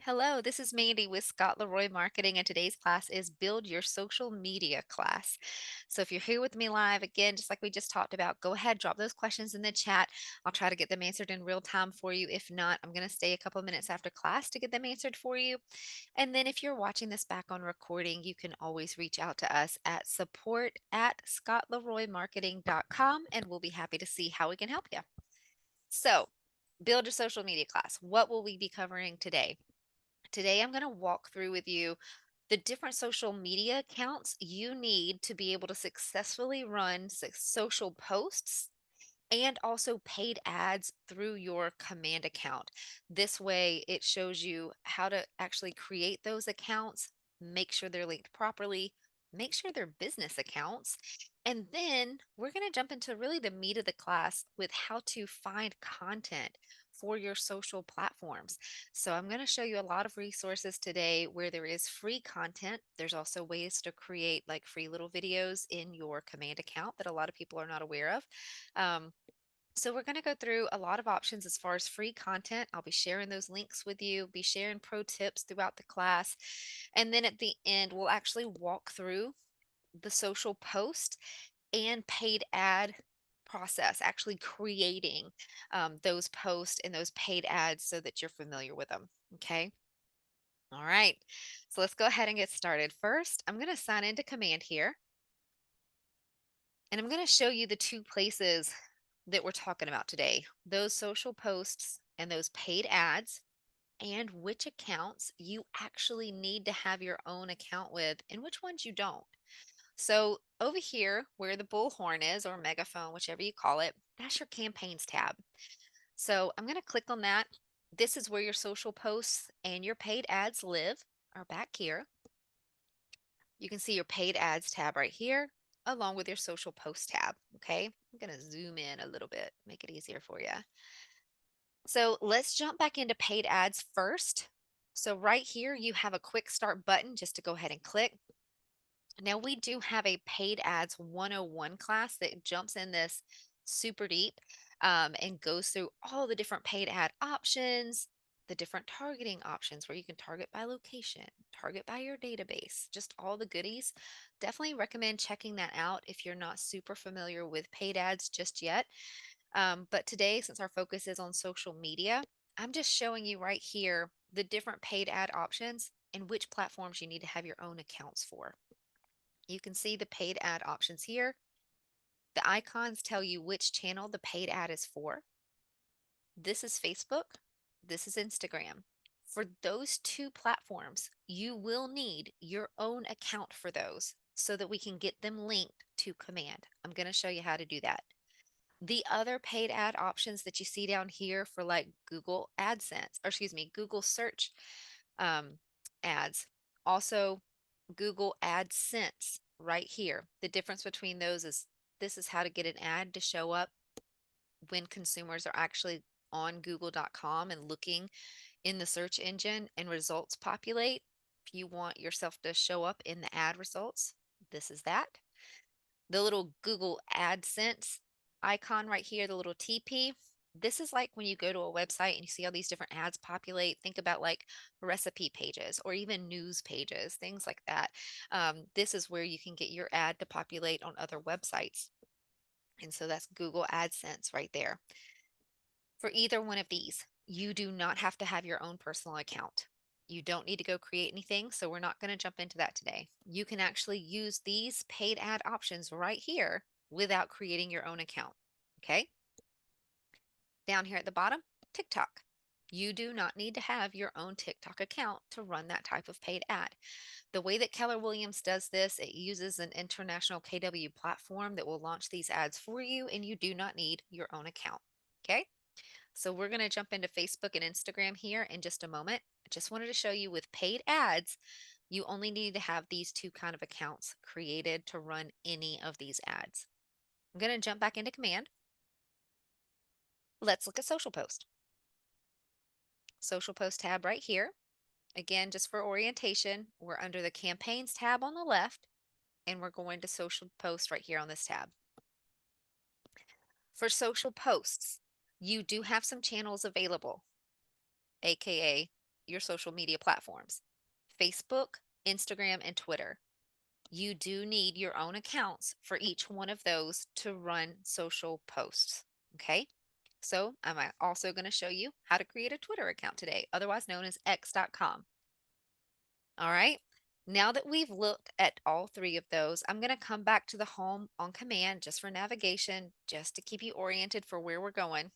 Hello, this is Mandy with Scott Leroy Marketing, and today's class is Build Your Social Media class. So, if you're here with me live, again, just like we just talked about, go ahead, drop those questions in the chat. I'll try to get them answered in real time for you. If not, I'm going to stay a couple of minutes after class to get them answered for you. And then, if you're watching this back on recording, you can always reach out to us at support@scottleroymarketing.com, and we'll be happy to see how we can help you. So, Build Your Social Media class. What will we be covering today? Today, I'm going to walk through with you the different social media accounts you need to be able to successfully run social posts and also paid ads through your command account. This way, it shows you how to actually create those accounts, make sure they're linked properly, make sure they're business accounts. And then we're going to jump into really the meat of the class with how to find content for your social platforms. So, I'm going to show you a lot of resources today where there is free content. There's also ways to create like free little videos in your command account that a lot of people are not aware of. Um, so we're going to go through a lot of options as far as free content. I'll be sharing those links with you, be sharing pro tips throughout the class. And then at the end, we'll actually walk through the social post and paid ad process, actually creating those posts and those paid ads so that you're familiar with them. Okay. All right. So let's go ahead and get started. First, I'm going to sign into Command here. And I'm going to show you the two places that we're talking about today, those social posts and those paid ads, and which accounts you actually need to have your own account with and which ones you don't. So, over here where the bullhorn is, or megaphone, whichever you call it, that's your campaigns tab. So, I'm going to click on that. This is where your social posts and your paid ads live, are back here. You can see your paid ads tab right here, along with your social post tab. Okay, I'm going to zoom in a little bit, make it easier for you. So let's jump back into paid ads first. So right here, you have a quick start button just to go ahead and click. Now we do have a paid ads 101 class that jumps in this super deep and goes through all the different paid ad options, the different targeting options where you can target by location, target by your database, just all the goodies. Definitely recommend checking that out if you're not super familiar with paid ads just yet. But today, since our focus is on social media, I'm just showing you right here the different paid ad options and which platforms you need to have your own accounts for. You can see the paid ad options here. The icons tell you which channel the paid ad is for. This is Facebook. This is Instagram. For those two platforms, you will need your own account for those so that we can get them linked to Command. I'm going to show you how to do that. The other paid ad options that you see down here for like Google AdSense, or excuse me, Google search um, ads, also Google AdSense right here. The difference between those is this is how to get an ad to show up when consumers are actually on google.com and looking in the search engine and results populate. If you want yourself to show up in the ad results, this is that. The little Google AdSense icon right here, the little TP, this is like when you go to a website and you see all these different ads populate. Think about like recipe pages or even news pages, things like that. This is where you can get your ad to populate on other websites. And so that's Google AdSense right there. For either one of these, you do not have to have your own personal account. You don't need to go create anything, so we're not going to jump into that today. You can actually use these paid ad options right here without creating your own account. Okay? Down here at the bottom, TikTok. You do not need to have your own TikTok account to run that type of paid ad. The way that Keller Williams does this, it uses an international KW platform that will launch these ads for you, and you do not need your own account. Okay? So we're going to jump into Facebook and Instagram here in just a moment. I just wanted to show you with paid ads, you only need to have these two kind of accounts created to run any of these ads. I'm going to jump back into Command. Let's look at Social Post. Social Post tab right here. Again, just for orientation, we're under the Campaigns tab on the left, and we're going to Social Post right here on this tab. For social posts, you do have some channels available, aka your social media platforms: Facebook, Instagram, and Twitter. You do need your own accounts for each one of those to run social posts. Okay. So I'm also going to show you how to create a Twitter account today, otherwise known as X.com. All right. Now that we've looked at all three of those, I'm going to come back to the home on command just for navigation, just to keep you oriented for where we're going.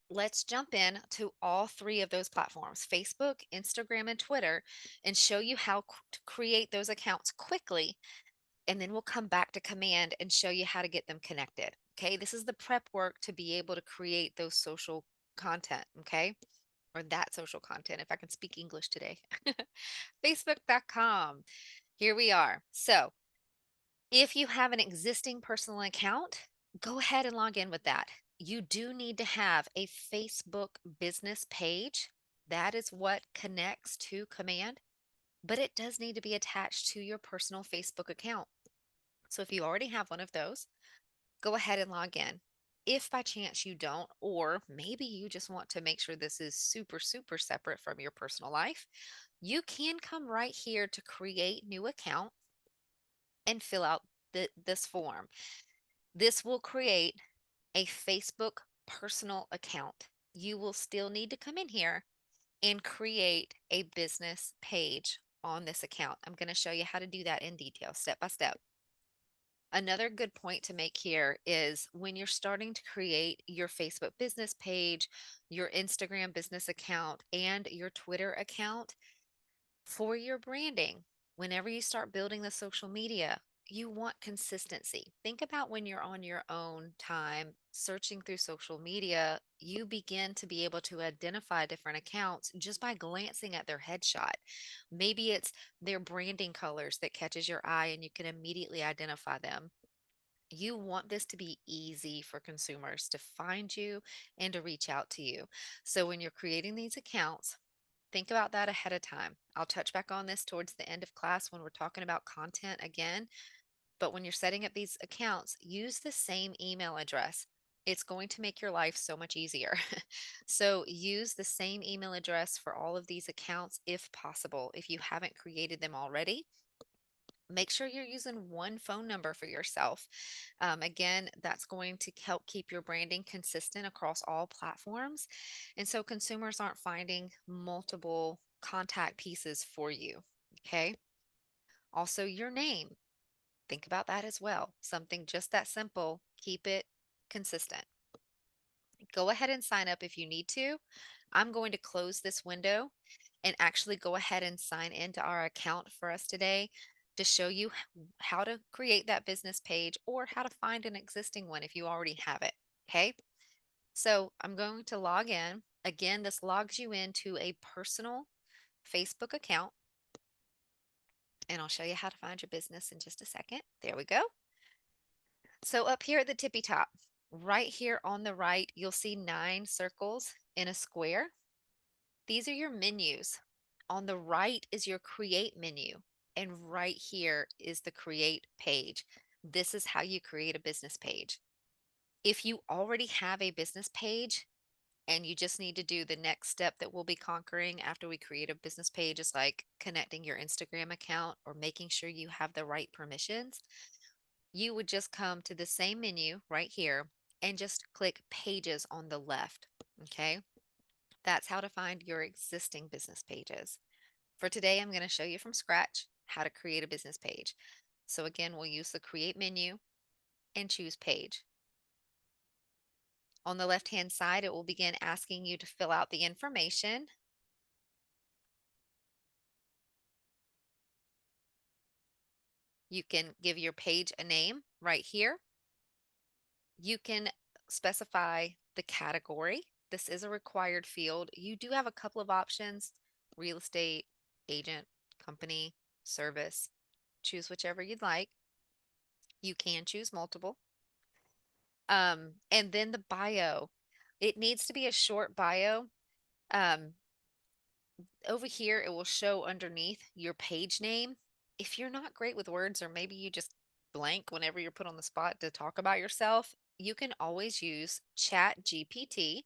Let's jump in to all three of those platforms: Facebook, Instagram, and Twitter, and show you how to create those accounts quickly. And then we'll come back to command and show you how to get them connected. Okay. This is the prep work to be able to create those social content. Okay. Or that social content, if I can speak English today. Facebook.com. Here we are. So if you have an existing personal account, go ahead and log in with that. You do need to have a Facebook business page. That is what connects to command, but it does need to be attached to your personal Facebook account. So if you already have one of those, go ahead and log in. If by chance you don't, or maybe you just want to make sure this is super, super separate from your personal life, you can come right here to create new account and fill out this form. This will create a Facebook personal account. You will still need to come in here and create a business page on this account. I'm going to show you how to do that in detail, step by step. Another good point to make here is when you're starting to create your Facebook business page, your Instagram business account, and your Twitter account for your branding, whenever you start building the social media, you want consistency. Think about when you're on your own time searching through social media, you begin to be able to identify different accounts just by glancing at their headshot. Maybe it's their branding colors that catches your eye and you can immediately identify them. You want this to be easy for consumers to find you and to reach out to you. So when you're creating these accounts, think about that ahead of time. I'll touch back on this towards the end of class when we're talking about content again. But when you're setting up these accounts, use the same email address. It's going to make your life so much easier. So use the same email address for all of these accounts if possible. If you haven't created them already, make sure you're using one phone number for yourself. Again, that's going to help keep your branding consistent across all platforms. And so consumers aren't finding multiple contact pieces for you. Okay. Also, your name. Think about that as well. Something just that simple. Keep it consistent. Go ahead and sign up if you need to. I'm going to close this window and actually go ahead and sign into our account for us today to show you how to create that business page or how to find an existing one if you already have it. Okay. So I'm going to log in. Again, this logs you into a personal Facebook account, and I'll show you how to find your business in just a second. There we go. So up here at the tippy top, right here on the right, you'll see 9 circles in a square. These are your menus. On the right is your create menu, and right here is the create page. This is how you create a business page. If you already have a business page and you just need to do the next step that we'll be conquering after we create a business page, is like connecting your Instagram account or making sure you have the right permissions, you would just come to the same menu right here and just click pages on the left. Okay. That's how to find your existing business pages. For today, I'm going to show you from scratch how to create a business page. So again, we'll use the create menu and choose page. On the left-hand side, it will begin asking you to fill out the information. You can give your page a name right here. You can specify the category. This is a required field. You do have a couple of options: real estate, agent, company, service. Choose whichever you'd like. You can choose multiple. And then the bio. It needs to be a short bio. Um, Over here, it will show underneath your page name. If you're not great with words, or maybe you just blank whenever you're put on the spot to talk about yourself, you can always use Chat GPT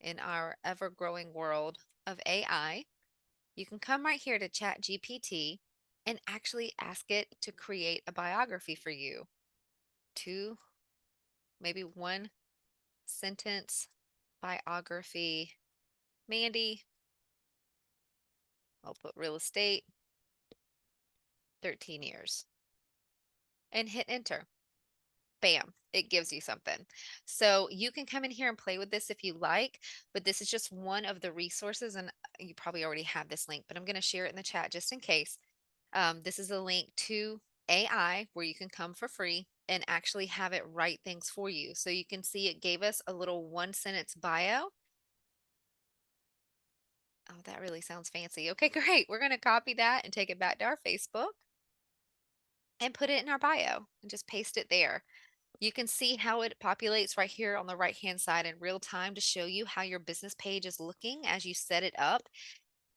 in our ever growing world of AI, you can come right here to Chat GPT and actually ask it to create a biography for you. Two, maybe one sentence biography. Mandy, I'll put real estate, 13 years, and hit enter. Bam, it gives you something. So you can come in here and play with this if you like, but this is just one of the resources. And you probably already have this link, but I'm going to share it in the chat just in case. This is a link to AI where you can come for free and actually have it write things for you. So you can see it gave us a little 1 sentence bio. Oh, that really sounds fancy. Okay, great. We're going to copy that and take it back to our Facebook and put it in our bio and just paste it there. You can see how it populates right here on the right hand side in real time to show you how your business page is looking as you set it up.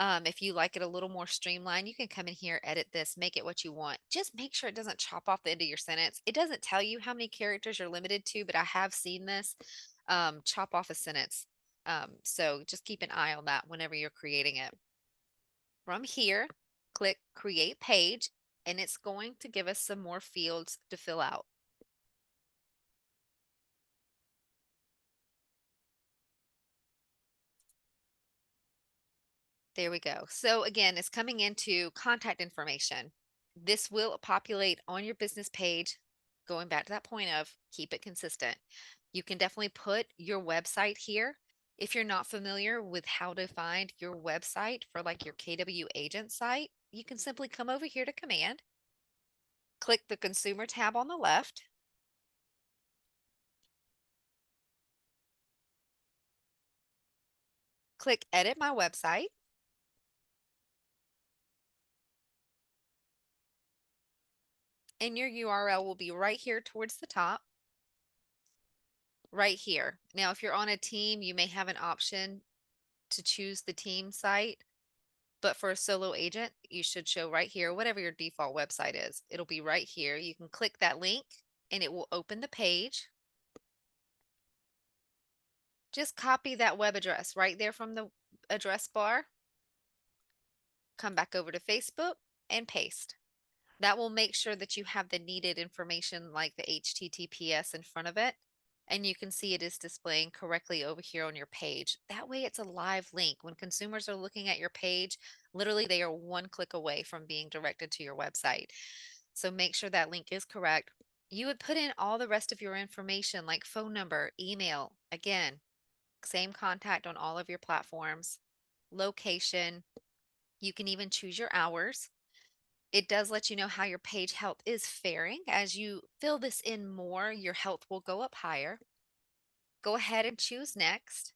If you like it a little more streamlined, you can come in here, edit this, make it what you want. Just make sure it doesn't chop off the end of your sentence. It doesn't tell you how many characters you're limited to, but I have seen this chop off a sentence. So just keep an eye on that whenever you're creating it. From here, click Create Page, and it's going to give us some more fields to fill out. There we go. So again, it's coming into contact information. This will populate on your business page, going back to that point of keep it consistent. You can definitely put your website here. If you're not familiar with how to find your website for like your KW agent site, you can simply come over here to command, click the consumer tab on the left, click edit my website, and your URL will be right here towards the top, right here. Now, if you're on a team, you may have an option to choose the team site, but for a solo agent, you should show right here, whatever your default website is. It'll be right here. You can click that link and it will open the page. Just copy that web address right there from the address bar. Come back over to Facebook and paste. That will make sure that you have the needed information like the HTTPS in front of it. And you can see it is displaying correctly over here on your page. That way it's a live link. When consumers are looking at your page, literally they are one click away from being directed to your website. So make sure that link is correct. You would put in all the rest of your information like phone number, email, again, same contact on all of your platforms, location. You can even choose your hours. It does let you know how your page health is faring. As you fill this in more, your health will go up higher. Go ahead and choose next.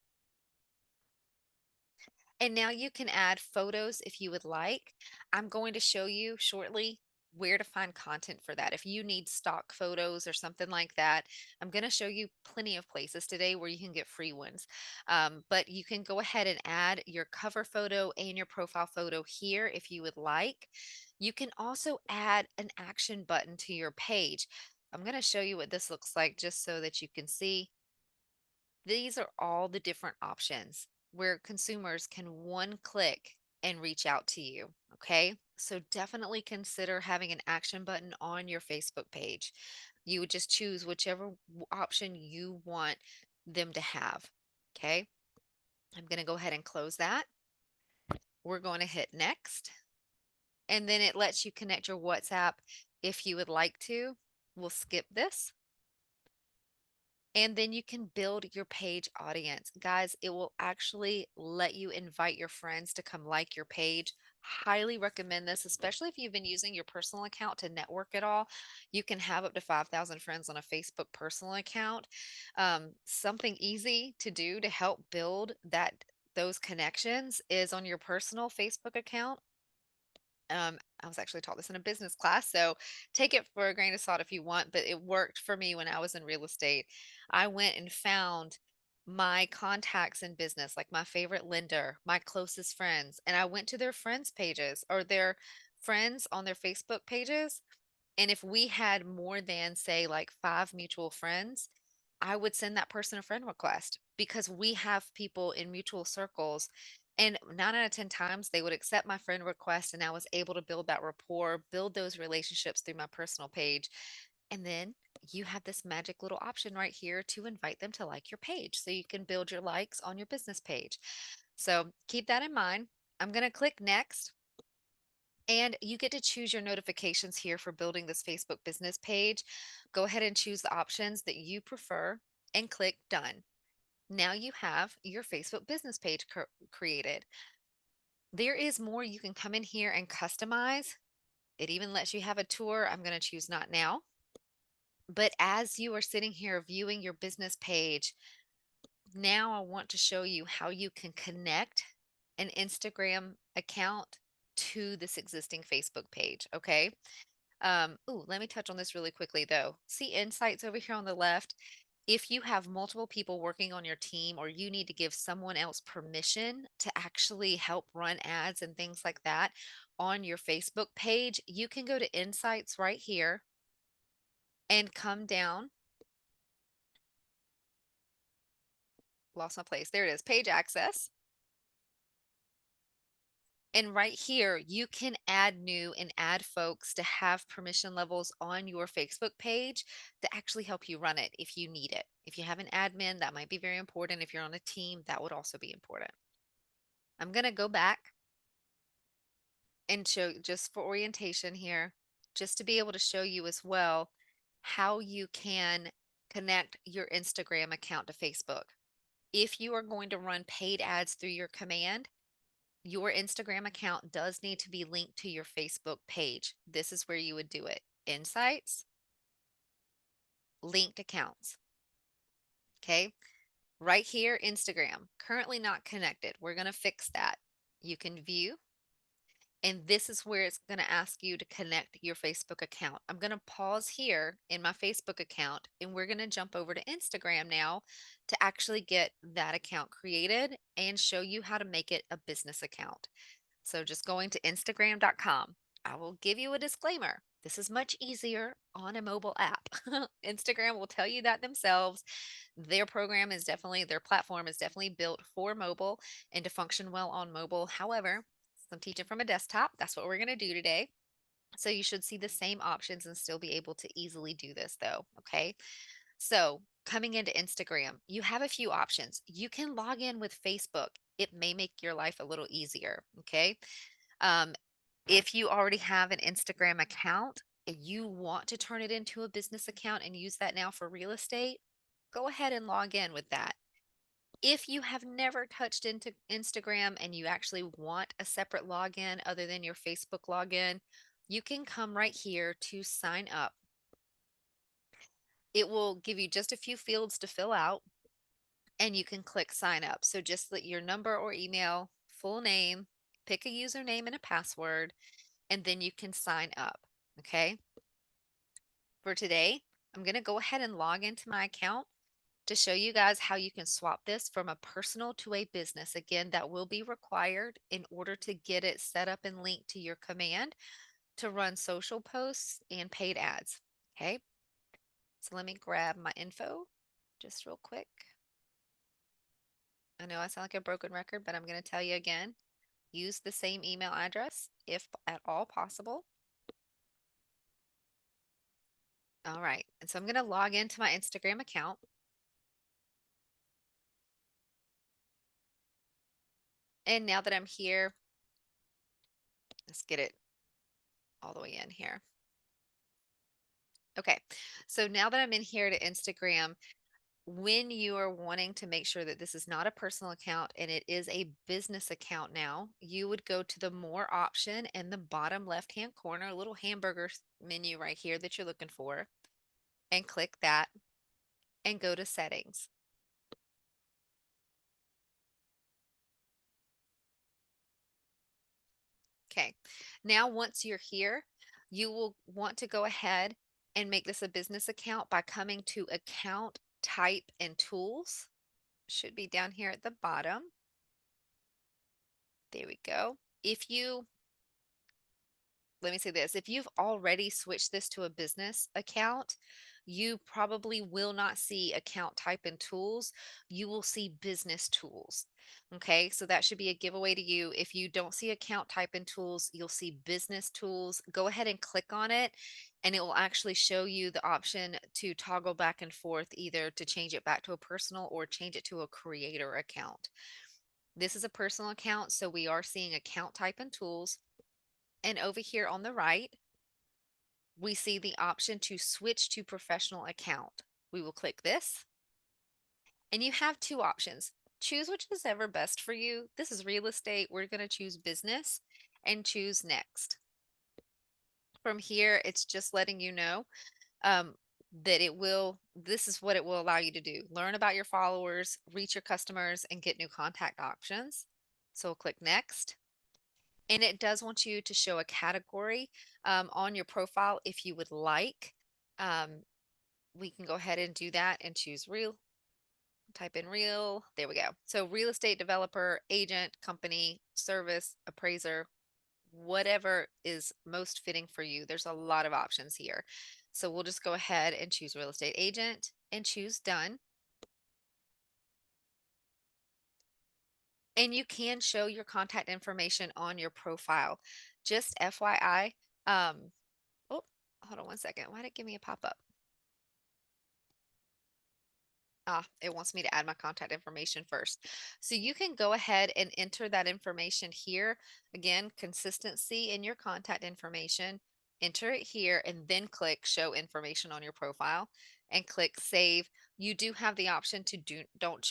And now you can add photos if you would like. I'm going to show you shortly where to find content for that. If you need stock photos or something like that, I'm going to show you plenty of places today where you can get free ones. But you can go ahead and add your cover photo and your profile photo here if you would like. You can also add an action button to your page. I'm going to show you what this looks like just so that you can see. These are all the different options where consumers can one click and reach out to you. Okay. So definitely consider having an action button on your Facebook page. You would just choose whichever option you want them to have. Okay. I'm going to go ahead and close that. We're going to hit next. And then it lets you connect your WhatsApp if you would like to. We'll skip this. And then you can build your page audience. Guys, it will actually let you invite your friends to come like your page. Highly recommend this, especially if you've been using your personal account to network at all. You can have up to 5,000 friends on a Facebook personal account. Something easy to do to help build those connections is on your personal Facebook account. I was actually taught this in a business class, so take it for a grain of salt if you want, but it worked for me when I was in real estate. I went and found my contacts in business, like my favorite lender, my closest friends, and I went to their friends pages or their friends on their Facebook pages. And if we had more than, say, like 5 mutual friends, I would send that person a friend request because we have people in mutual circles. And 9 out of 10 times, they would accept my friend request, and I was able to build that rapport, build those relationships through my personal page. And then you have this magic little option right here to invite them to like your page so you can build your likes on your business page. So keep that in mind. I'm going to click next. And you get to choose your notifications here for building this Facebook business page. Go ahead and choose the options that you prefer and click done. Now you have your Facebook business page created. There is more you can come in here and customize. It even lets you have a tour. I'm going to choose not now. But as you are sitting here viewing your business page, now I want to show you how you can connect an Instagram account to this existing Facebook page. Okay. Ooh, let me touch on this really quickly though. See insights over here on the left. If you have multiple people working on your team or you need to give someone else permission to actually help run ads and things like that on your Facebook page, you can go to insights right here and come down. Lost my place. There it is, page access. And right here, you can add new and add folks to have permission levels on your Facebook page to actually help you run it if you need it. If you have an admin, that might be very important. If you're on a team, that would also be important. I'm going to go back and show just for orientation here, just to be able to show you as well how you can connect your Instagram account to Facebook. If you are going to run paid ads through your command, your Instagram account does need to be linked to your Facebook page. This is where you would do it. Insights, linked accounts. Okay. Right here, Instagram, currently not connected. We're going to fix that. You can view, and this is where it's going to ask you to connect your Facebook account. I'm going to pause here in my Facebook account, and we're going to jump over to Instagram now to actually get that account created and show you how to make it a business account. So just going to Instagram.com. I will give you a disclaimer. This is much easier on a mobile app. Instagram will tell you that themselves. Their their platform is definitely built for mobile and to function well on mobile. However, I'm teaching from a desktop. That's what we're going to do today. So you should see the same options and still be able to easily do this though. Okay. So coming into Instagram, you have a few options. You can log in with Facebook. It may make your life a little easier. Okay. Um, if you already have an Instagram account and you want to turn it into a business account and use that now for real estate, go ahead and log in with that. If you have never touched into Instagram and you actually want a separate login other than your Facebook login, you can come right here to sign up. It will give you just a few fields to fill out and you can click sign up. So just your number or email, full name, pick a username and a password, and then you can sign up. Okay. For today, I'm going to go ahead and log into my account to show you guys how you can swap this from a personal to a business. Again, that will be required in order to get it set up and linked to your command to run social posts and paid ads. Okay. So let me grab my info just real quick. I know I sound like a broken record, but I'm going to tell you again, use the same email address if at all possible. All right. And so I'm going to log into my Instagram account. And now that I'm here, let's get it all the way in here. Okay. So now that I'm in here to Instagram, when you are wanting to make sure that this is not a personal account and it is a business account now, you would go to the more option in the bottom left-hand corner, a little hamburger menu right here that you're looking for, and click that and go to settings. Okay. Now, once you're here, you will want to go ahead and make this a business account by coming to account type and tools. Should be down here at the bottom. There we go. If you let me say this, if you've already switched this to a business account, you probably will not see account type and tools. You will see business tools. Okay, so that should be a giveaway to you. If you don't see account type and tools, you'll see business tools. Go ahead and click on it, and it will actually show you the option to toggle back and forth, either to change it back to a personal or change it to a creator account. This is a personal account, so we are seeing account type and tools. And over here on the right, we see the option to switch to professional account. We will click this, and you have two options. Choose which is ever best for you. This is real estate. We're going to choose business and choose next. From here, it's just letting you know um, that this is what it will allow you to do. Learn about your followers, reach your customers, and get new contact options. So we'll click next. And it does want you to show a category on your profile if you would like. Um, we can go ahead and do that and choose real. Type in real. There we go. So real estate developer, agent, company, service, appraiser, whatever is most fitting for you. There's a lot of options here. So we'll just go ahead and choose real estate agent and choose done. And you can show your contact information on your profile. Just FYI, oh, hold on one second. Why did it give me a pop-up? It wants me to add my contact information first. So you can go ahead and enter that information here. Again, consistency in your contact information. Enter it here and then click show information on your profile and click save. You do have the option to don't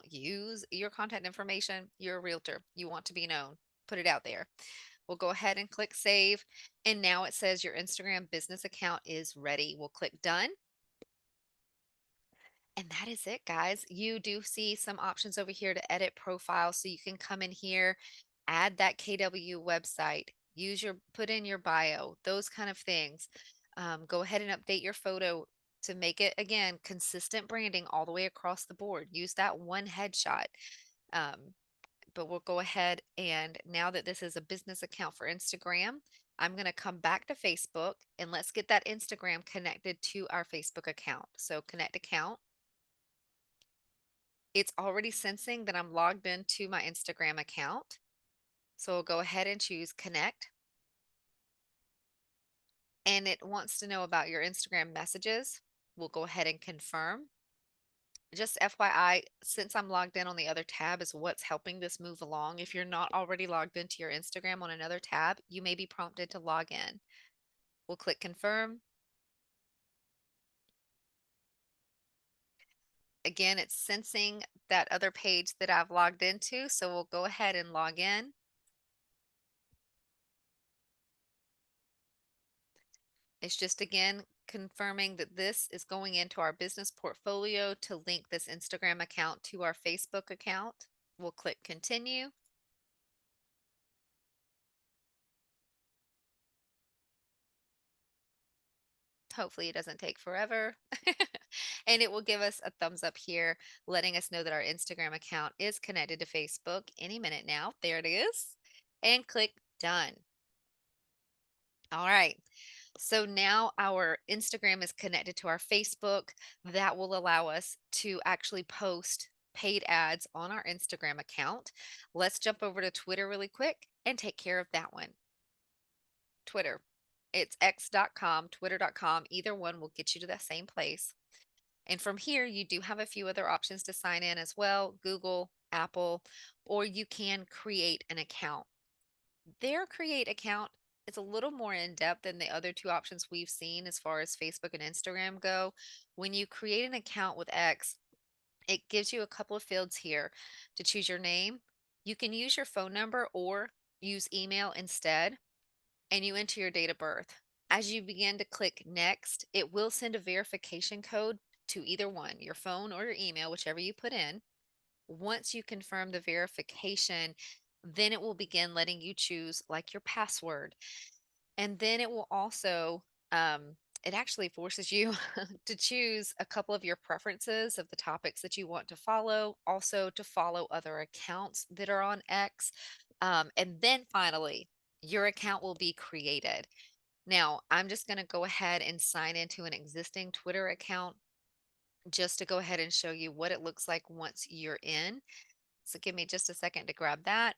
use your contact information. You're a realtor. You want to be known. Put it out there. We'll go ahead and click save. And now it says your Instagram business account is ready. We'll click done. And that is it, guys. You do see some options over here to edit profile. So you can come in here, add that KW website, put in your bio, those kind of things. Go ahead and update your photo to make it, again, consistent branding all the way across the board. Use that one headshot. Um, but we'll go ahead, and now that this is a business account for Instagram, I'm going to come back to Facebook, and let's get that Instagram connected to our Facebook account. So connect account. It's already sensing that I'm logged into my Instagram account. So we'll go ahead and choose connect. And it wants to know about your Instagram messages. We'll go ahead and confirm. Just FYI, since I'm logged in on the other tab is what's helping this move along. If you're not already logged into your Instagram on another tab, you may be prompted to log in. We'll click confirm. Again, it's sensing that other page that I've logged into. So we'll go ahead and log in. It's just, again, confirming that this is going into our business portfolio to link this Instagram account to our Facebook account. We'll click continue. Hopefully it doesn't take forever. And it will give us a thumbs up here, letting us know that our Instagram account is connected to Facebook any minute now. There it is. And click done. All right. So now our Instagram is connected to our Facebook. That will allow us to actually post paid ads on our Instagram account. Let's jump over to Twitter really quick and take care of that one. Twitter. It's x.com, twitter.com. Either one will get you to that same place. And from here, you do have a few other options to sign in as well, Google, Apple, or you can create an account. Their create account is a little more in depth than the other two options we've seen as far as Facebook and Instagram go. When you create an account with X, it gives you a couple of fields here to choose your name. You can use your phone number or use email instead, and you enter your date of birth. As you begin to click next, it will send a verification code to either one, your phone or your email, whichever you put in. Once you confirm the verification, then it will begin letting you choose like your password. And then it will also, it actually forces you to choose a couple of your preferences of the topics that you want to follow, also to follow other accounts that are on X. And then finally, your account will be created. Now, I'm just going to go ahead and sign into an existing Twitter account just to go ahead and show you what it looks like once you're in. So give me just a second to grab that.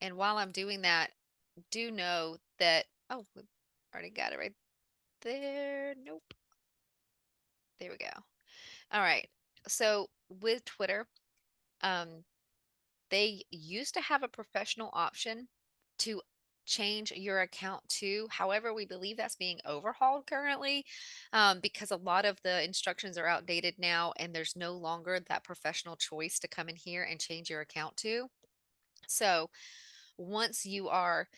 And while I'm doing that, do know that, oh, we already got it right there. Nope. There we go. All right. So with Twitter, um, they used to have a professional option to change your account to. However, we believe that's being overhauled currently, because a lot of the instructions are outdated now, and there's no longer that professional choice to come in here and change your account to. So once you are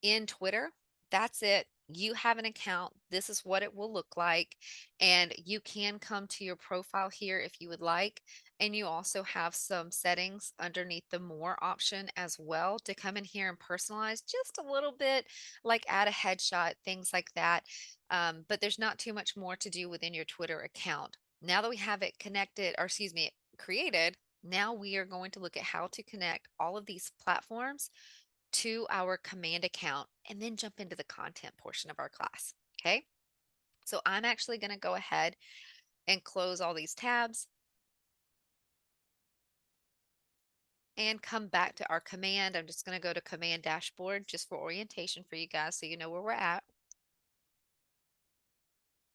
in Twitter, that's it. You have an account. This is what it will look like. And you can come to your profile here if you would like. And you also have some settings underneath the more option as well to come in here and personalize just a little bit, like add a headshot, things like that. But there's not too much more to do within your Twitter account. Now that we have it connected, or excuse me, created, now we are going to look at how to connect all of these platforms to our command account and then jump into the content portion of our class. Okay. So I'm actually going to go ahead and close all these tabs and come back to our command. I'm just going to go to command dashboard just for orientation for you guys so you know where we're at.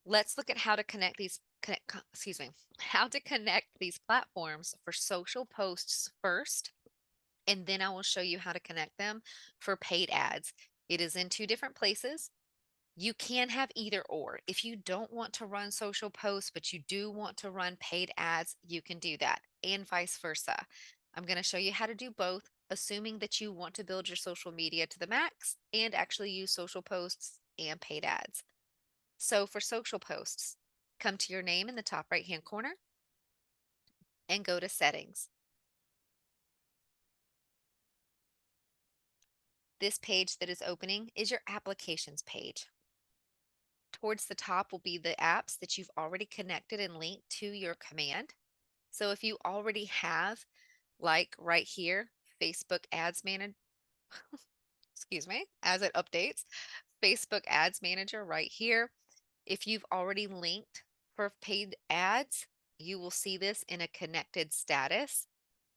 Let's look at how to connect these excuse me, how to connect these platforms for social posts first, and then I will show you how to connect them for paid ads. It is in two different places. You can have either or. If you don't want to run social posts, but you do want to run paid ads, you can do that, and vice versa. I'm going to show you how to do both, assuming that you want to build your social media to the max and actually use social posts and paid ads. So for social posts, come to your name in the top right hand corner and go to settings. This page that is opening is your applications page. Towards the top will be the apps that you've already connected and linked to your command. So if you already have, like right here, Facebook Ads Manager, excuse me, as it updates, Facebook Ads Manager right here. If you've already linked for paid ads, you will see this in a connected status.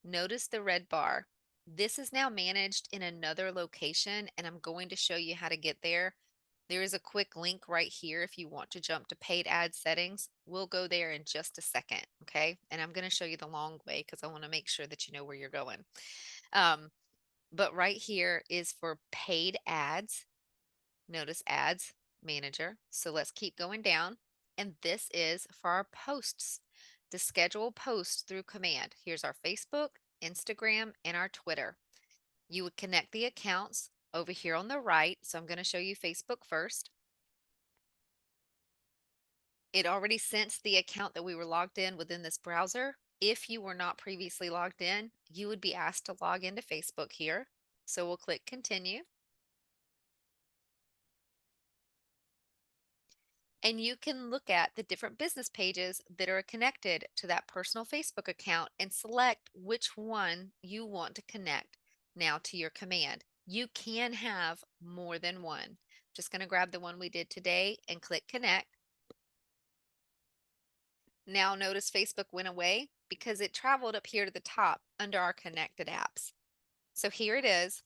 Notice the red bar. This is now managed in another location, and I'm going to show you how to get there. There is a quick link right here if you want to jump to paid ad settings. We'll go there in just a second, okay? And I'm going to show you the long way because I want to make sure that you know where you're going. Um, but right here is for paid ads. Notice ads manager. So let's keep going down. And this is for our posts, to schedule posts through command. Here's our Facebook, Instagram, and our Twitter. You would connect the accounts over here on the right. So I'm going to show you Facebook first. It already sensed the account that we were logged in within this browser. If you were not previously logged in, you would be asked to log into Facebook here. So we'll click continue. And you can look at the different business pages that are connected to that personal Facebook account and select which one you want to connect now to your command. You can have more than one. Just going to grab the one we did today and click connect. Now notice Facebook went away because it traveled up here to the top under our connected apps. So here it is,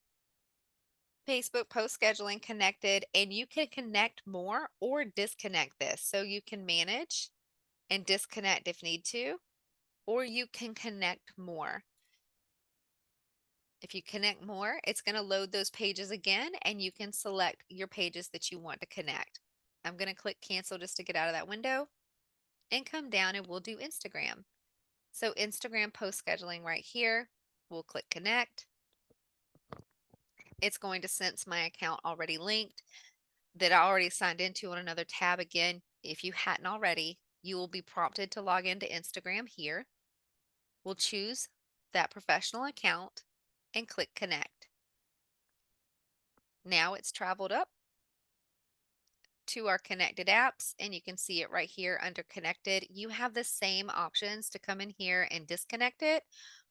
Facebook post scheduling connected, and you can connect more or disconnect this. So you can manage and disconnect if need to, or you can connect more. If you connect more, it's going to load those pages again, and you can select your pages that you want to connect. I'm going to click cancel just to get out of that window and come down, and we'll do Instagram. So Instagram post scheduling right here, we'll click connect. It's going to sense my account already linked that I already signed into on another tab. Again, if you hadn't already, you will be prompted to log into Instagram here. We'll choose that professional account and click connect. Now it's traveled up to our connected apps, and you can see it right here under connected. You have the same options to come in here and disconnect it,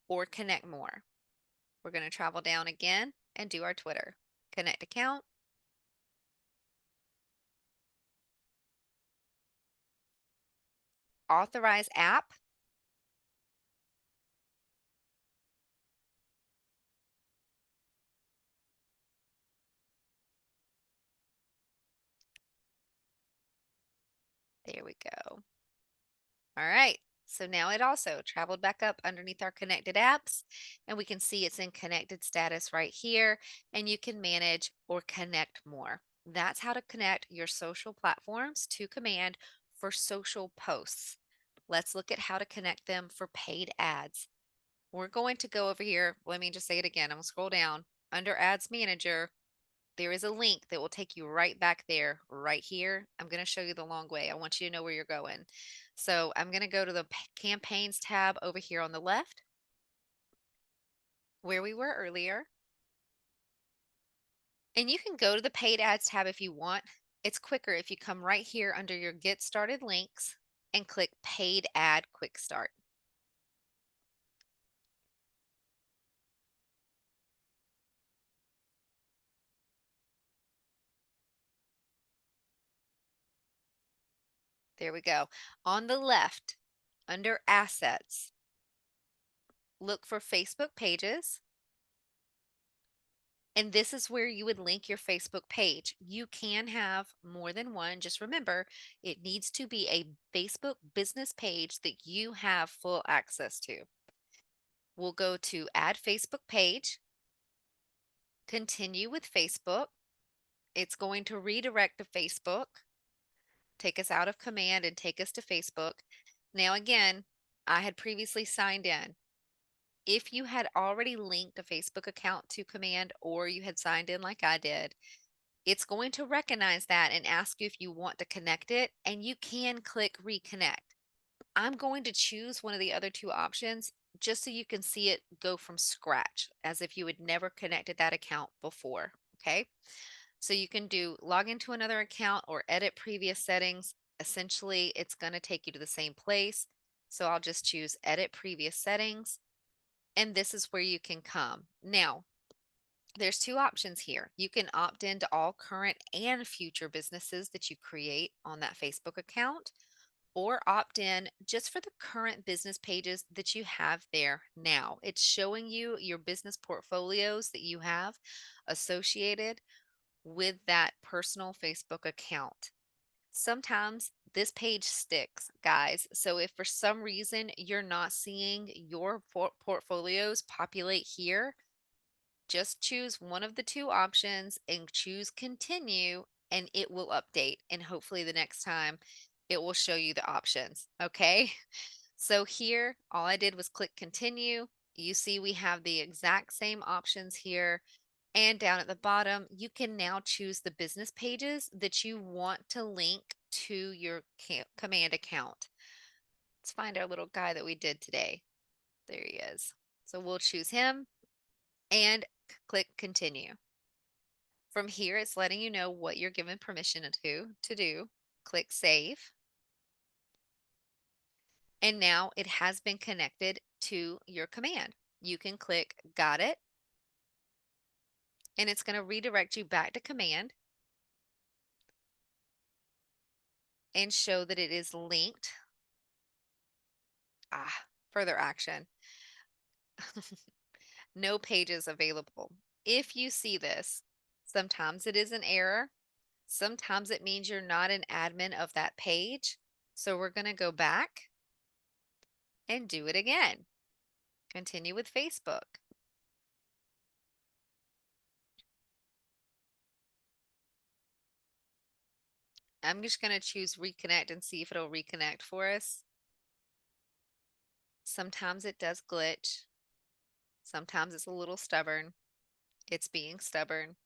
or connect more. We're going to travel down again and do our Twitter. Connect account. Authorize app. There we go. All right. So now it also traveled back up underneath our connected apps, and we can see it's in connected status right here, and you can manage or connect more. That's how to connect your social platforms to Command for social posts. Let's look at how to connect them for paid ads. We're going to go over here. Let me just say it again. I'm going to scroll down under Ads Manager. There is a link that will take you right back there, right here. I'm going to show you the long way. I want you to know where you're going. So I'm going to go to the campaigns tab over here on the left, where we were earlier. And you can go to the paid ads tab if you want. It's quicker if you come right here under your get started links and click paid ad quick start. There we go. On the left, under assets, look for Facebook pages. And this is where you would link your Facebook page. You can have more than one. Just remember, it needs to be a Facebook business page that you have full access to. We'll go to add Facebook page, continue with Facebook. It's going to redirect to Facebook, take us out of Command and take us to Facebook. Now, again, I had previously signed in. If you had already linked a Facebook account to Command or you had signed in like I did, it's going to recognize that and ask you if you want to connect it, and you can click reconnect. I'm going to choose one of the other two options just so you can see it go from scratch as if you had never connected that account before. Okay. So you can do log into another account or edit previous settings. Essentially, it's going to take you to the same place. So I'll just choose edit previous settings. And this is where you can come. Now, there's two options here. You can opt into all current and future businesses that you create on that Facebook account, or opt in just for the current business pages that you have there now. It's showing you your business portfolios that you have associated with that personal Facebook account. Sometimes this page sticks, guys. So if for some reason you're not seeing your portfolios populate here, just choose one of the two options and choose continue, and it will update. And hopefully the next time it will show you the options. Okay. So here, all I did was click continue. You see, we have the exact same options here. And down at the bottom, you can now choose the business pages that you want to link to your Command account. Let's find our little guy that we did today. There he is. So we'll choose him and click continue. From here, it's letting you know what you're given permission to do. Click save. And now it has been connected to your command. You can click got it. And it's going to redirect you back to command and show that it is linked. Further action. No pages available. If you see this, sometimes it is an error. Sometimes it means you're not an admin of that page. So we're going to go back and do it again. Continue with Facebook. I'm just going to choose reconnect and see if it'll reconnect for us. Sometimes it does glitch. Sometimes it's a little stubborn. It's being stubborn.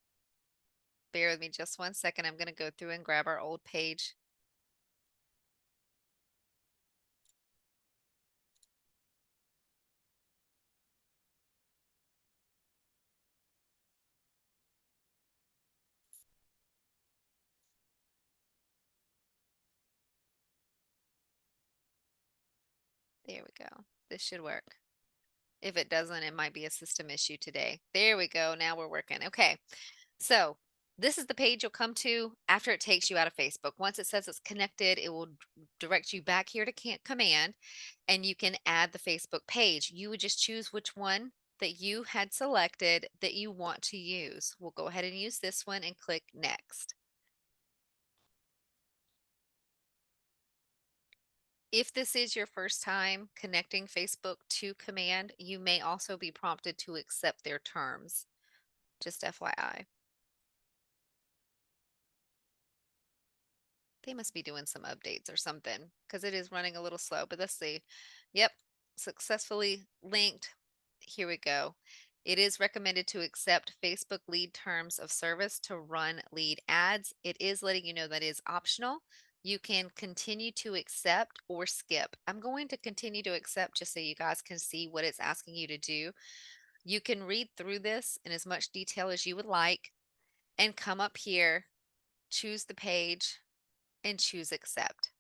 Bear with me just 1 second. I'm going to go through and grab our old page. There we go. This should work. If it doesn't, it might be a system issue today. There we go. Now we're working. Okay. So this is the page you'll come to after it takes you out of Facebook. Once it says it's connected, it will direct you back here to command, and you can add the Facebook page. You would just choose which one that you had selected that you want to use. We'll go ahead and use this one and click next. If this is your first time connecting Facebook to command, you may also be prompted to accept their terms. Just FYI. They must be doing some updates or something because it is running a little slow, but let's see. Yep, successfully linked. Here we go. It is recommended to accept Facebook lead terms of service to run lead ads. It is letting you know that is optional. You can continue to accept or skip. I'm going to continue to accept just so you guys can see what it's asking you to do. You can read through this in as much detail as you would like and come up here, choose the page, and choose accept.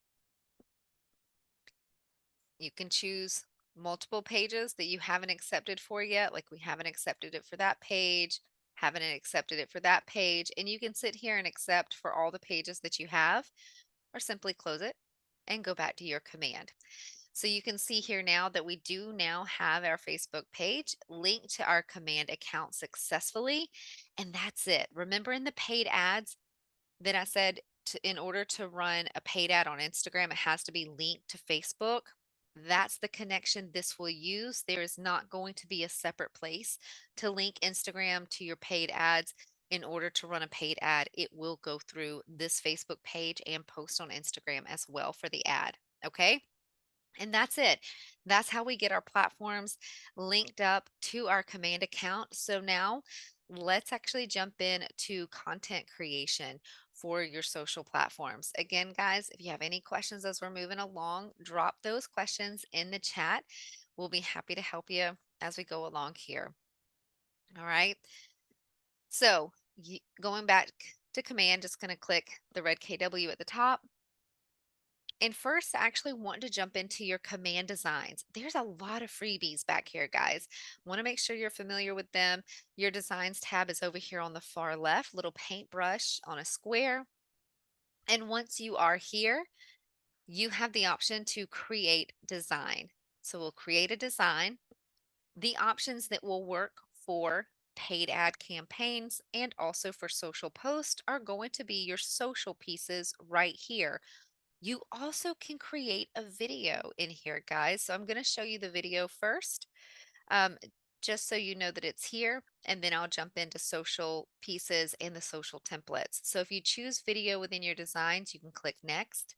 You can choose multiple pages that you haven't accepted for yet, like we haven't accepted it for that page, haven't accepted it for that page, and you can sit here and accept for all the pages that you have, or simply close it and go back to your command. So you can see here now that we do now have our Facebook page linked to our command account successfully, and that's it. Remember in the paid ads, then I said in order to run a paid ad on Instagram, it has to be linked to Facebook. That's the connection this will use. There is not going to be a separate place to link Instagram to your paid ads. In order to run a paid ad, it will go through this Facebook page and post on Instagram as well for the ad. Okay. And that's it. That's how we get our platforms linked up to our command account. So now let's actually jump in to content creation for your social platforms. Again, guys, if you have any questions as we're moving along, drop those questions in the chat. We'll be happy to help you as we go along here. All right. So going back to command, just going to click the red KW at the top. And first, I actually want to jump into your command designs. There's a lot of freebies back here, guys. Want to make sure you're familiar with them. Your designs tab is over here on the far left, little paintbrush on a square. And once you are here, you have the option to create design. So we'll create a design. The options that will work for paid ad campaigns and also for social posts are going to be your social pieces right here. You also can create a video in here, guys. So I'm going to show you the video first, um, just so you know that it's here, and then I'll jump into social pieces and the social templates. So if you choose video within your designs, you can click next.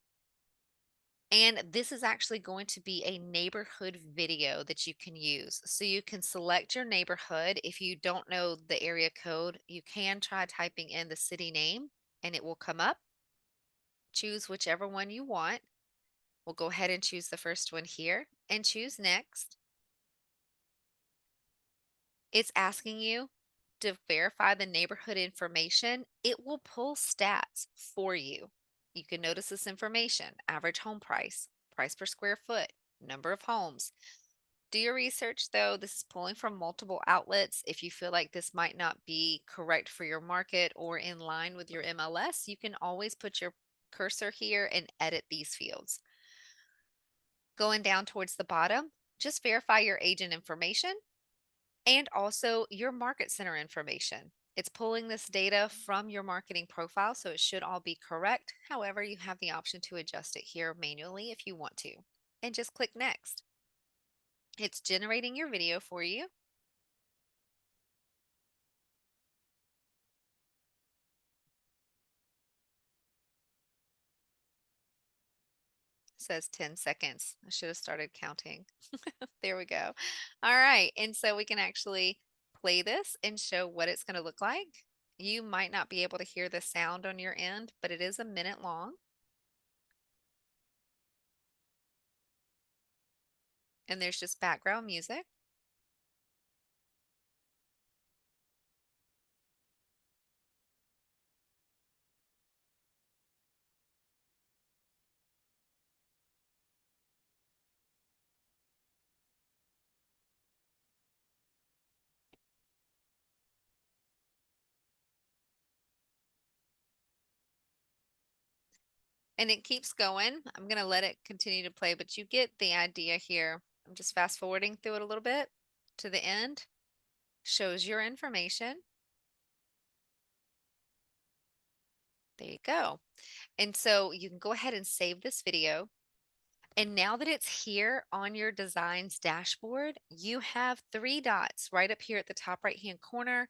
And this is actually going to be a neighborhood video that you can use. So you can select your neighborhood. If you don't know the area code, you can try typing in the city name and it will come up. Choose whichever one you want. We'll go ahead and choose the first one here and choose next. It's asking you to verify the neighborhood information. It will pull stats for you. You can notice this information: average home price, price per square foot, number of homes. Do your research though. This is pulling from multiple outlets. If you feel like this might not be correct for your market or in line with your MLS, you can always put your cursor here and edit these fields. Going down towards the bottom, just verify your agent information and also your market center information. It's pulling this data from your marketing profile, so it should all be correct. However, you have the option to adjust it here manually if you want to, and just click next. It's generating your video for you. It says 10 seconds. I should have started counting. There we go. All right. And so we can actually play this and show what it's going to look like. You might not be able to hear the sound on your end, but it is a minute long. And there's just background music. And it keeps going. I'm going to let it continue to play, but you get the idea here. I'm just fast forwarding through it a little bit to the end. Shows your information. There you go. And so you can go ahead and save this video. And now that it's here on your designs dashboard, you have three dots right up here at the top right-hand corner.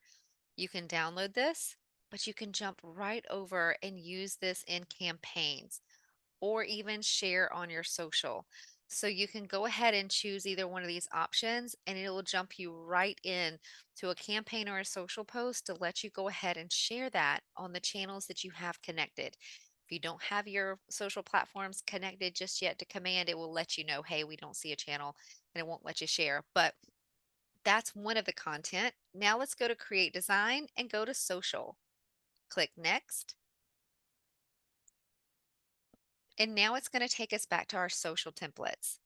You can download this, but you can jump right over and use this in campaigns or even share on your social. So you can go ahead and choose either one of these options and it will jump you right in to a campaign or a social post to let you go ahead and share that on the channels that you have connected. If you don't have your social platforms connected just yet to Command, it will let you know, hey, we don't see a channel and it won't let you share. But that's one of the content. Now let's go to create design and go to social. Click next. And now it's going to take us back to our social templates.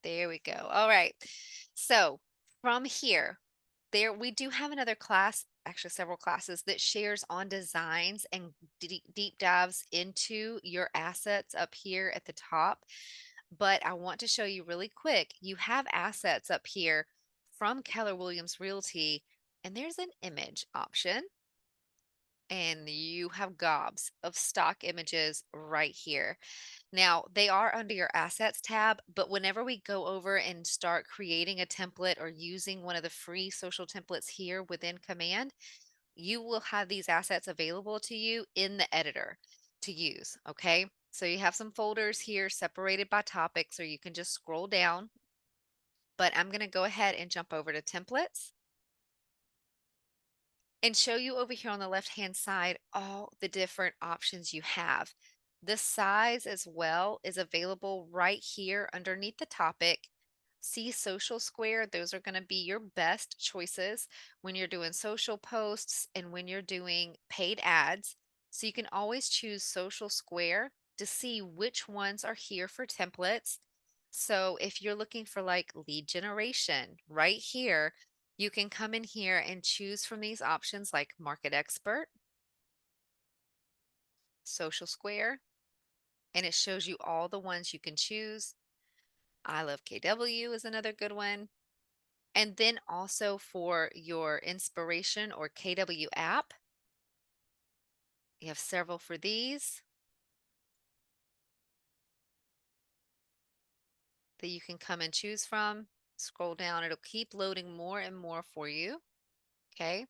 There we go. All right. So from here, there we do have another class, actually several classes that shares on designs and deep dives into your assets up here at the top. But I want to show you really quick. You have assets up here from Keller Williams Realty, and there's an image option. And you have gobs of stock images right here. Now, they are under your assets tab, but whenever we go over and start creating a template or using one of the free social templates here within Command, you will have these assets available to you in the editor to use. Okay. So you have some folders here separated by topics, or you can just scroll down. But I'm going to go ahead and jump over to templates and show you over here on the left hand side all the different options you have. The size as well is available right here underneath the topic. See social square, those are going to be your best choices when you're doing social posts and when you're doing paid ads. So you can always choose social square to see which ones are here for templates. So if you're looking for like lead generation right here, you can come in here and choose from these options like Market Expert, Social Square, and it shows you all the ones you can choose. I Love KW is another good one. And then also for your inspiration or KW app, you have several for these that you can come and choose from. Scroll down, it'll keep loading more and more for you. Okay.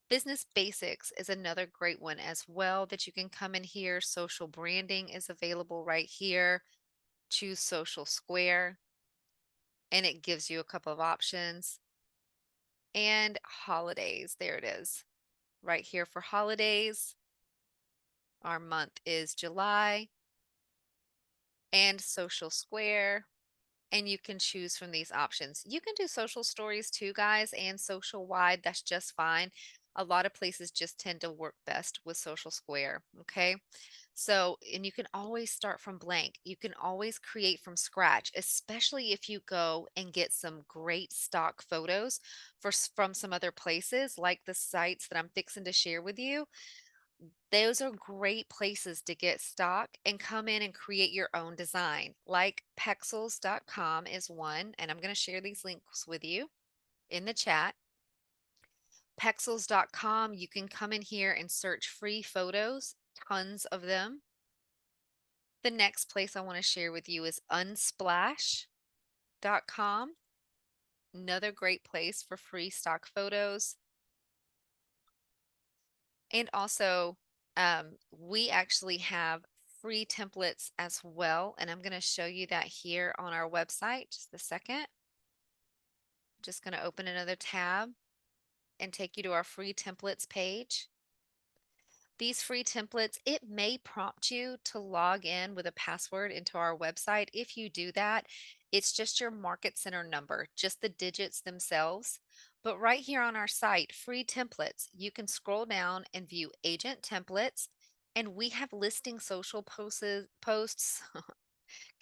Business Basics is another great one as well that you can come in here. Social branding is available right here. Choose Social Square, and it gives you a couple of options. And holidays, there it is, right here for holidays. Our month is July, and Social Square. And you can choose from these options. You can do social stories too, guys, and social wide. That's just fine. A lot of places just tend to work best with Social Square. Okay. So, and you can always start from blank. You can always create from scratch, especially if you go and get some great stock photos from some other places like the sites that I'm fixing to share with you. Those are great places to get stock and come in and create your own design. Like Pexels.com is one, and I'm going to share these links with you in the chat. Pexels.com, you can come in here and search free photos, tons of them. The next place I want to share with you is Unsplash.com, another great place for free stock photos. And also, we actually have free templates as well. And I'm going to show you that here on our website. Just a second. Just going to open another tab and take you to our free templates page. These free templates, it may prompt you to log in with a password into our website. If you do that, it's just your market center number, just the digits themselves. But right here on our site, free templates, you can scroll down and view agent templates. And we have listing social posts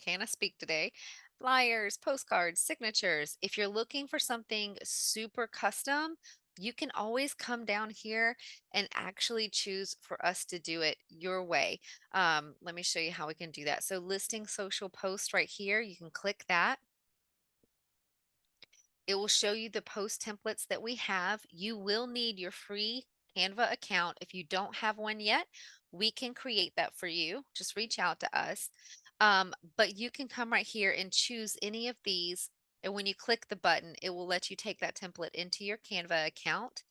Can I speak today? Flyers, postcards, signatures. If you're looking for something super custom, you can always come down here and actually choose for us to do it your way. Let me show you how we can do that. So, listing social posts right here, you can click that. It will show you the post templates that we have. You will need your free Canva account. If you don't have one yet, we can create that for you. Just reach out to us. But you can come right here and choose any of these. And when you click the button, it will let you take that template into your Canva account.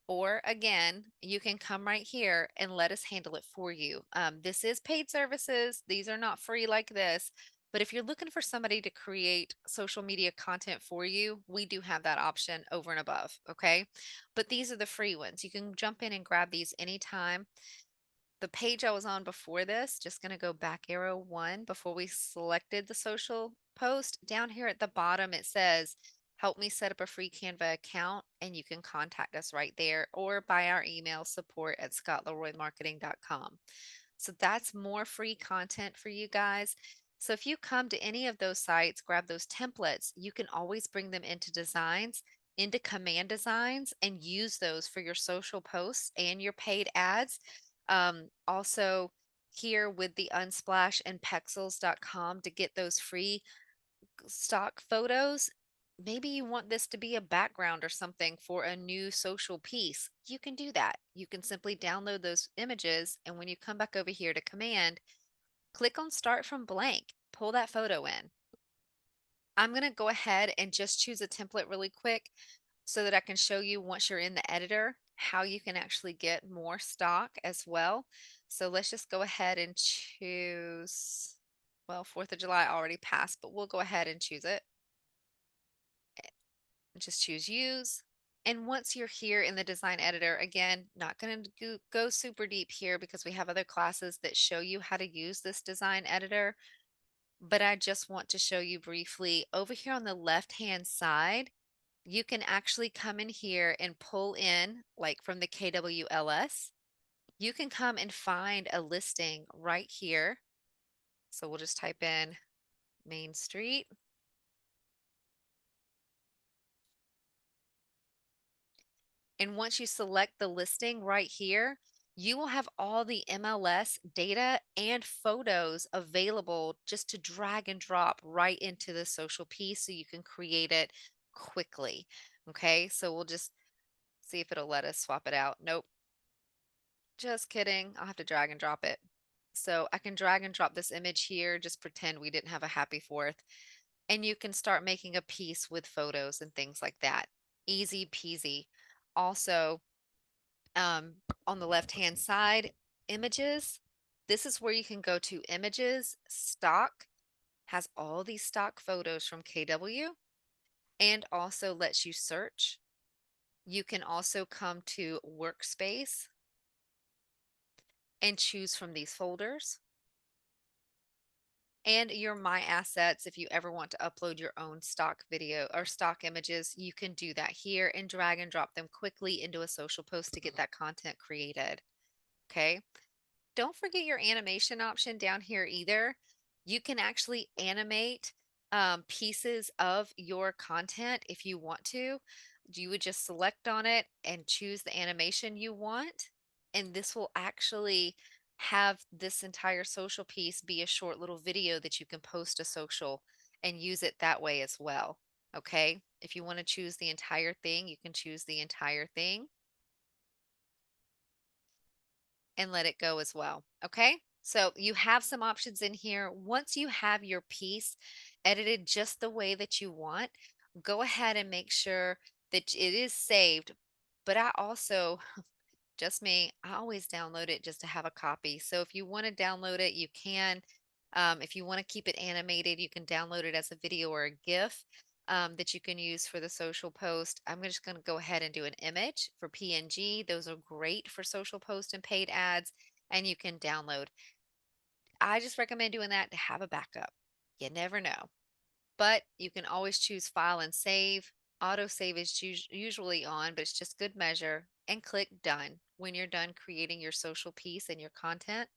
Or again, you can come right here and let us handle it for you. This is paid services. These are not free like this. But if you're looking for somebody to create social media content for you, we do have that option over and above. Okay. But these are the free ones. You can jump in and grab these anytime. The page I was on before this, just going to go back arrow one before we selected the social post. Down here at the bottom, it says, help me set up a free Canva account, and you can contact us right there or by our email support@scottleroymarketing.com. So that's more free content for you guys. So if you come to any of those sites, grab those templates, you can always bring them into designs, into command designs, and use those for your social posts and your paid ads. Also, here with the Unsplash and Pexels.com to get those free stock photos. Maybe you want this to be a background or something for a new social piece. You can do that. You can simply download those images, and when you come back over here to command, click on start from blank, pull that photo in. I'm going to go ahead and just choose a template really quick so that I can show you once you're in the editor how you can actually get more stock as well. So let's just go ahead and choose, well, 4th of July already passed, but we'll go ahead and choose it. Just choose use. And once you're here in the design editor, again, not going to go super deep here because we have other classes that show you how to use this design editor. But I just want to show you briefly over here on the left-hand side, you can actually come in here and pull in, like from the KWLS, you can come and find a listing right here. So we'll just type in Main Street. And once you select the listing right here, you will have all the MLS data and photos available just to drag and drop right into the social piece so you can create it quickly. Okay, so we'll just see if it'll let us swap it out. Nope, just kidding. I'll have to drag and drop it. So I can drag and drop this image here, just pretend we didn't have a happy fourth, and you can start making a piece with photos and things like that. Easy peasy. Also, um, on the left-hand side, images. This is where you can go to images, stock, has all these stock photos from KW, and also lets you search. You can also come to workspace and choose from these folders. And your My Assets, if you ever want to upload your own stock video or stock images, you can do that here and drag and drop them quickly into a social post to get that content created. Okay. Don't forget your animation option down here either. You can actually animate pieces of your content if you want to. You would just select on it and choose the animation you want. And this will actually have this entire social piece be a short little video that you can post to social and use it that way as well. Okay. If you want to choose the entire thing, you can choose the entire thing and let it go as well. Okay. So you have some options in here. Once you have your piece edited just the way that you want, go ahead and make sure that it is saved. But I also, just me, I always download it just to have a copy. So if you want to download it, you can. If you want to keep it animated, you can download it as a video or a GIF that you can use for the social post. I'm just going to go ahead and do an image for PNG. Those are great for social post and paid ads, and you can download. I just recommend doing that to have a backup. You never know. But you can always choose file and save. Auto save is usually on, but it's just good measure, and click done when you're done creating your social piece and your content.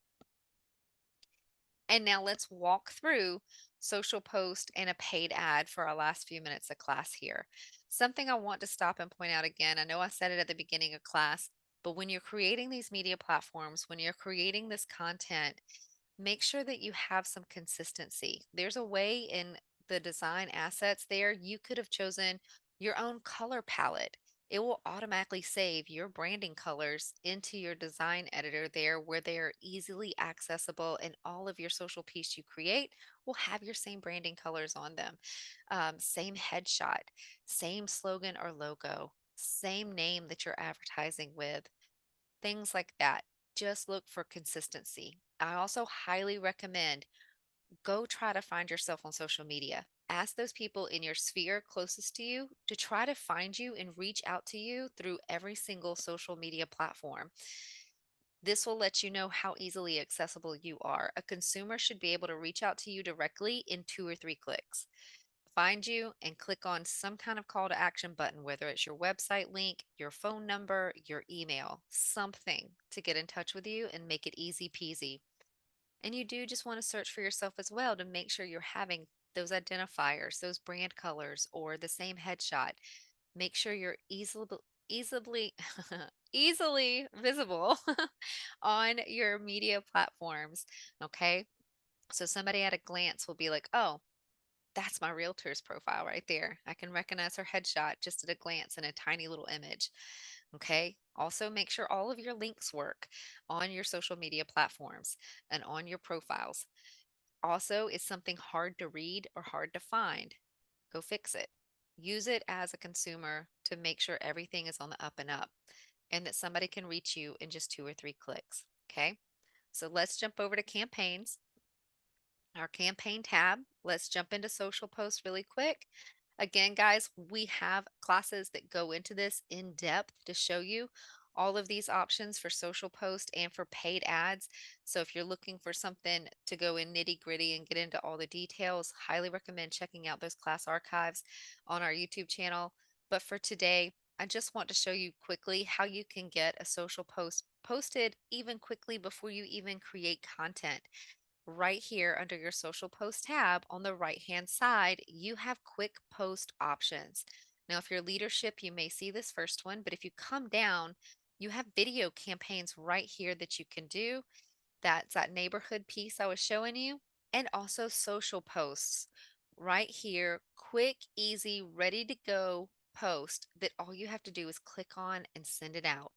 And now let's walk through social post and a paid ad for our last few minutes of class here. Something I want to stop and point out again. I know I said it at the beginning of class, but when you're creating these media platforms, when you're creating this content, make sure that you have some consistency. There's a way in the design assets there, you could have chosen your own color palette. It will automatically save your branding colors into your design editor there where they are easily accessible, and all of your social piece you create will have your same branding colors on them. Same headshot, same slogan or logo, same name that you're advertising with, things like that. Just look for consistency. I also highly recommend go try to find yourself on social media. Ask those people in your sphere closest to you to try to find you and reach out to you through every single social media platform. This will let you know how easily accessible you are. A consumer should be able to reach out to you directly in 2 or 3 clicks, find you and click on some kind of call to action button, whether it's your website link, your phone number, your email, something to get in touch with you and make it easy peasy. And you do just want to search for yourself as well to make sure you're having those identifiers, those brand colors, or the same headshot. Make sure you're easily easily visible on your media platforms. Okay. So somebody at a glance will be like, oh, that's my realtor's profile right there. I can recognize her headshot just at a glance in a tiny little image. Okay. Also, make sure all of your links work on your social media platforms and on your profiles. Also, is something hard to read or hard to find? Go fix it. Use it as a consumer to make sure everything is on the up and up and that somebody can reach you in just 2 or 3 clicks. Okay. So let's jump over to campaigns, our campaign tab. Let's jump into social posts really quick. Again, guys, we have classes that go into this in depth to show you all of these options for social post and for paid ads. So if you're looking for something to go in nitty gritty and get into all the details, highly recommend checking out those class archives on our YouTube channel. But for today, I just want to show you quickly how you can get a social post posted even quickly before you even create content. Right here under your social post tab on the right hand side, you have quick post options. Now, if you're leadership, you may see this first one, but if you come down, you have video campaigns right here that you can do. That's that neighborhood piece I was showing you, and also social posts right here. Quick, easy, ready to go post that all you have to do is click on and send it out.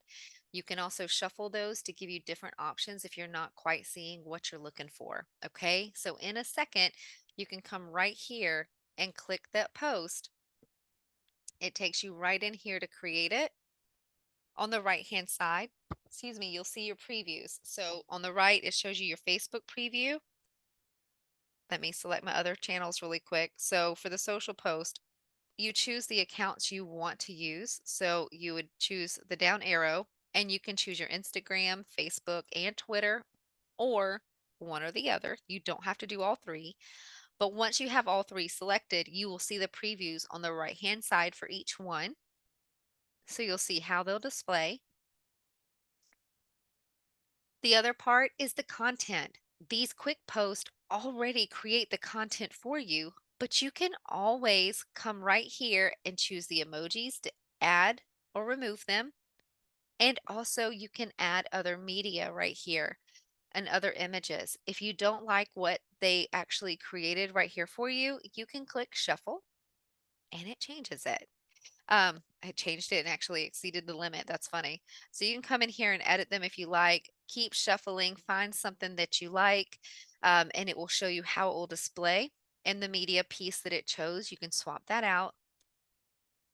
You can also shuffle those to give you different options if you're not quite seeing what you're looking for. Okay, so in a second, you can come right here and click that post. It takes you right in here to create it. On the right hand side, excuse me, you'll see your previews. So on the right, it shows you your Facebook preview. Let me select my other channels really quick. So for the social post, you choose the accounts you want to use. So you would choose the down arrow and you can choose your Instagram, Facebook, and Twitter, or one or the other. You don't have to do all three. But once you have all three selected, you will see the previews on the right hand side for each one. So you'll see how they'll display. The other part is the content. These quick posts already create the content for you, but you can always come right here and choose the emojis to add or remove them. And also, you can add other media right here and other images. If you don't like what they actually created right here for you, you can click shuffle and it changes it. I changed it and actually exceeded the limit. That's funny. So you can come in here and edit them if you like. Keep shuffling, find something that you like, and it will show you how it will display. And the media piece that it chose, you can swap that out.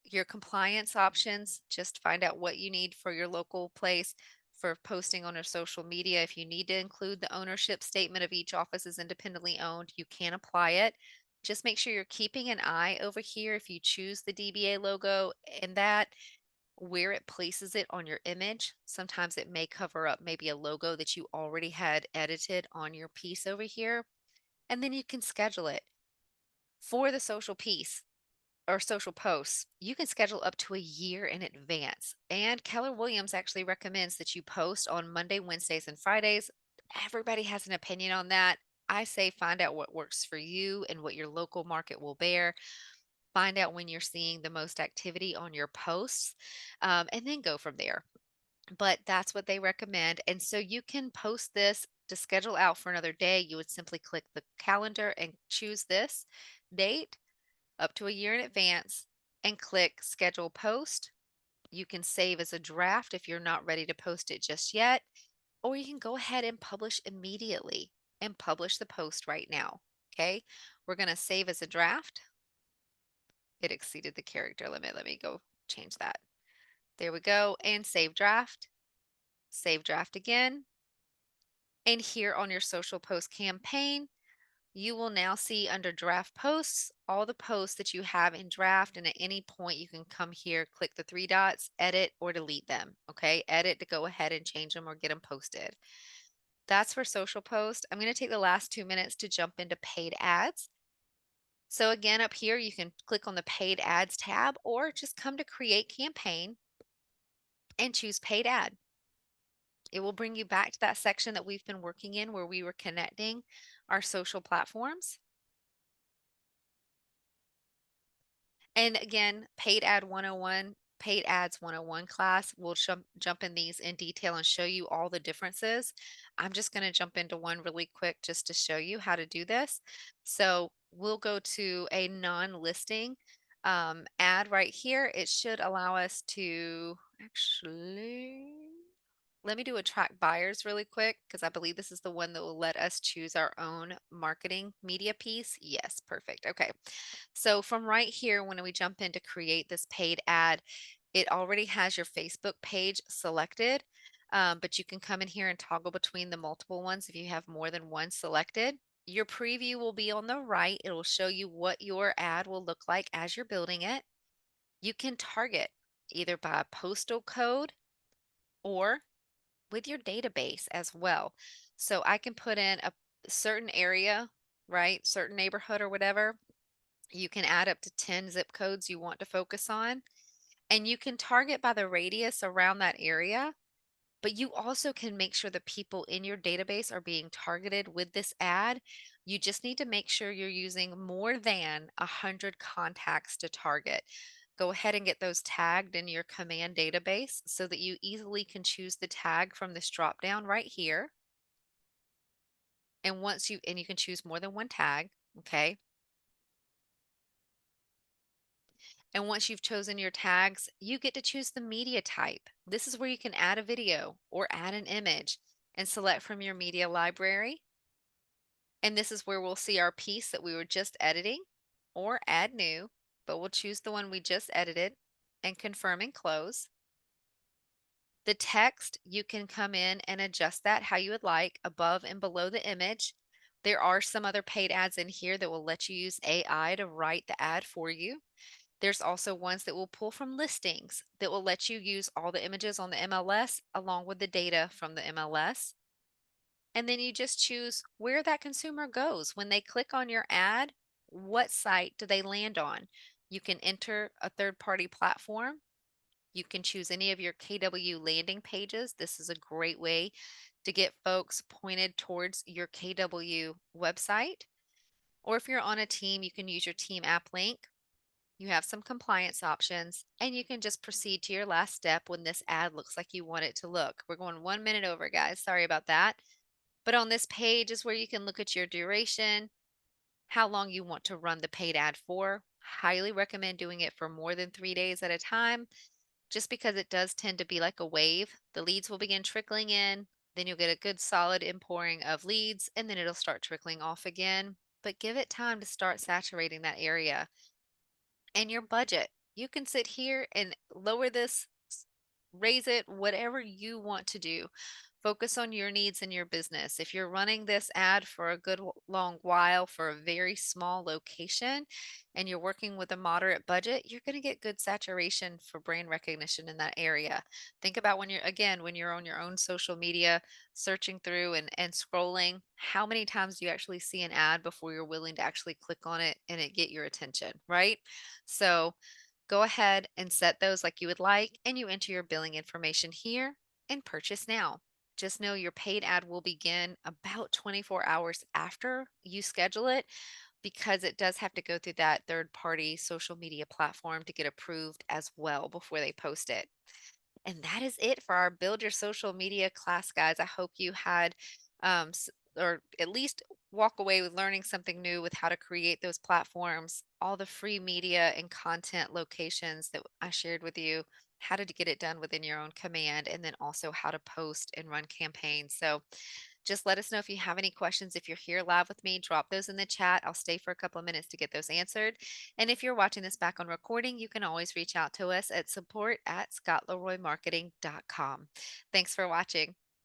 Your compliance options, just find out what you need for your local place for posting on your social media. If you need to include the ownership statement of each office is independently owned, you can apply it. Just make sure you're keeping an eye over here if you choose the DBA logo and that where it places it on your image. Sometimes it may cover up maybe a logo that you already had edited on your piece over here. And then you can schedule it for the social piece or social posts. You can schedule up to a year in advance. And Keller Williams actually recommends that you post on Monday, Wednesdays, and Fridays. Everybody has an opinion on that. I say find out what works for you and what your local market will bear. Find out when you're seeing the most activity on your posts, and then go from there. But that's what they recommend. And so you can post this to schedule out for another day. You would simply click the calendar and choose this date up to a year in advance and click schedule post. You can save as a draft if you're not ready to post it just yet, or you can go ahead and publish immediately and publish the post right now. Okay, we're going to save as a draft. It exceeded the character limit. Let me go change that. There we go. And save draft again. And here on your social post campaign, you will now see under draft posts all the posts that you have in draft. And at any point, you can come here, click the three dots, edit or delete them. Okay, edit to go ahead and change them or get them posted. That's for social post. I'm going to take the last 2 minutes to jump into paid ads. So again, up here, you can click on the paid ads tab or just come to create campaign and choose paid ad. It will bring you back to that section that we've been working in where we were connecting our social platforms. And again, paid ads 101 class, we'll jump in these in detail and show you all the differences. I'm just going to jump into one really quick just to show you how to do this. So we'll go to a non-listing ad right here. It should allow us to actually, let me do attract buyers really quick because I believe this is the one that will let us choose our own marketing media piece. Yes, perfect. Okay. So from right here, when we jump in to create this paid ad, it already has your Facebook page selected, but you can come in here and toggle between the multiple ones if you have more than one selected. Your preview will be on the right. It will show you what your ad will look like as you're building it. You can target either by postal code or with your database as well. So I can put in a certain area, right? Certain neighborhood or whatever. You can add up to 10 zip codes you want to focus on, and you can target by the radius around that area. But you also can make sure the people in your database are being targeted with this ad. You just need to make sure you're using more than 100 contacts to target. Go ahead and get those tagged in your command database so that you easily can choose the tag from this drop down right here. And you can choose more than one tag, okay? And once you've chosen your tags, you get to choose the media type. This is where you can add a video or add an image and select from your media library. And this is where we'll see our piece that we were just editing or add new, but we'll choose the one we just edited and confirm and close. The text, you can come in and adjust that how you would like above and below the image. There are some other paid ads in here that will let you use AI to write the ad for you. There's also ones that will pull from listings that will let you use all the images on the MLS along with the data from the MLS. And then you just choose where that consumer goes. When they click on your ad, what site do they land on? You can enter a third-party platform. You can choose any of your KW landing pages. This is a great way to get folks pointed towards your KW website. Or if you're on a team, you can use your team app link. You have some compliance options, and you can just proceed to your last step when this ad looks like you want it to look. We're going 1 minute over, guys. Sorry about that. But on this page is where you can look at your duration, how long you want to run the paid ad for. Highly recommend doing it for more than 3 days at a time, just because it does tend to be like a wave. The leads will begin trickling in, then you'll get a good solid inpouring of leads, and then it'll start trickling off again. But give it time to start saturating that area. And your budget. You can sit here and lower this, raise it, whatever you want to do. Focus on your needs and your business. If you're running this ad for a good long while for a very small location and you're working with a moderate budget, you're going to get good saturation for brand recognition in that area. Think about when you're on your own social media, searching through and scrolling, how many times do you actually see an ad before you're willing to actually click on it and it get your attention, right? So go ahead and set those like you would like, and you enter your billing information here and purchase now. just know your paid ad will begin about 24 hours after you schedule it because it does have to go through that third party social media platform to get approved as well before they post it. And that is it for our Build Your Social Media class, guys. I hope you had, or at least walk away with learning something new with how to create those platforms, all the free media and content locations that I shared with you, how to get it done within your own command, and then also how to post and run campaigns. So, just let us know if you have any questions. If you're here live with me, drop those in the chat. I'll stay for a couple of minutes to get those answered. And if you're watching this back on recording, you can always reach out to us at support@scottleroymarketing.com. Thanks for watching.